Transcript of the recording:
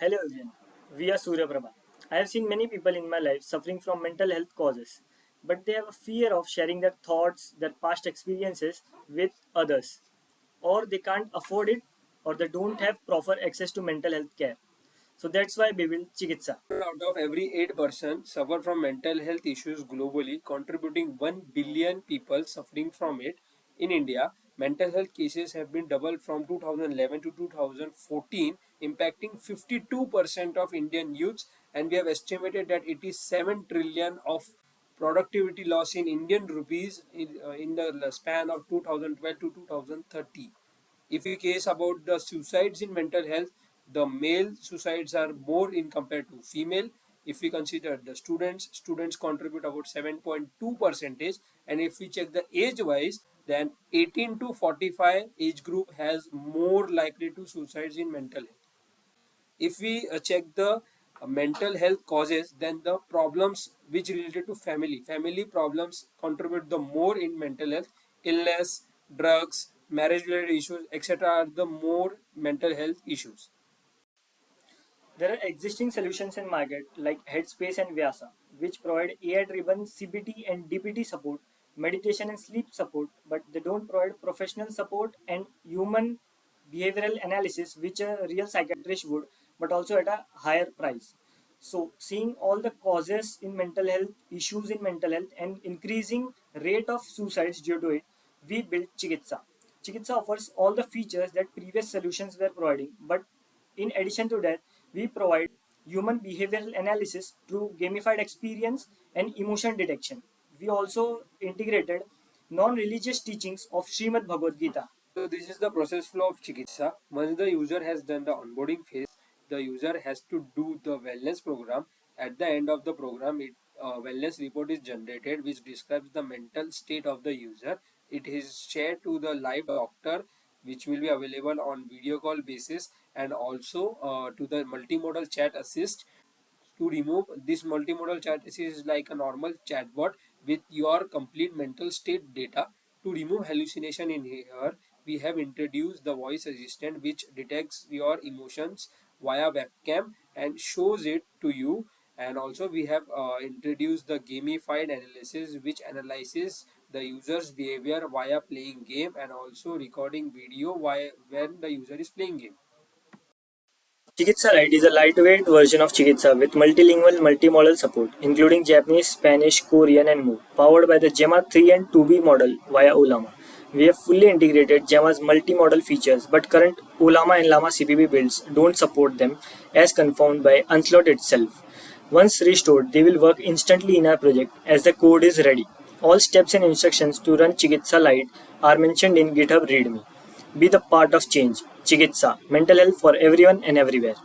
Hello everyone, we are Surya Prabha. I have seen many people in my life suffering from mental health causes, but they have a fear of sharing their thoughts, their past experiences with others, or they can't afford it, or they don't have proper access to mental health care. So that's why we built Chikitsa. Out of every 8 person suffer from mental health issues globally, contributing 1 billion people suffering from it. In India, mental health cases have been doubled from 2011 to 2014, impacting 52% of Indian youths, and we have estimated that 87 trillion of productivity loss in Indian rupees in the span of 2012 to 2030. If we case about the suicides in mental health, the male suicides are more in compared to female. If we consider the students contribute about 7.2 percentage, and if we check the age wise, then 18 to 45 age group has more likely to suicides in mental health. If we check the mental health causes, then the problems which related to family problems contribute the more in mental health. Illness, drugs, marriage related issues, etc. are the more mental health issues. There are existing solutions in market like Headspace and Vyasa, which provide AI-driven CBT and DBT support, meditation and sleep support, but they don't provide professional support and human behavioral analysis, which a real psychiatrist would, but also at a higher price. So, seeing all the causes in mental health, issues in mental health, and increasing rate of suicides due to it, we built Chikitsa. Chikitsa offers all the features that previous solutions were providing, but in addition to that, we provide human behavioral analysis through gamified experience and emotion detection. We also integrated non-religious teachings of Srimad Bhagavad Gita. So this is the process flow of Chikitsa. Once the user has done the onboarding phase, the user has to do the wellness program. At the end of the program, wellness report is generated which describes the mental state of the user. It is shared to the live doctor, which will be available on video call basis, and also to the multimodal chat assist. To remove this multimodal chat assist is like a normal chatbot with your complete mental state data. To remove hallucination in here, we have introduced the voice assistant which detects your emotions via webcam and shows it to you. And also we have introduced the gamified analysis which analyzes the user's behavior via playing game and also recording video when the user is playing game. Chikitsa Lite is a lightweight version of Chikitsa with multilingual multimodal support, including Japanese, Spanish, Korean, and more, powered by the Gemma 3 and 2B model via Ulama. We have fully integrated Gemma's multimodal features, but current Ulama and Llama CPP builds don't support them as confirmed by Onslaught itself. Once restored, they will work instantly in our project as the code is ready. All steps and instructions to run Chikitsa Lite are mentioned in GitHub README. Be the part of change. Chikitsa, mental health for everyone and everywhere.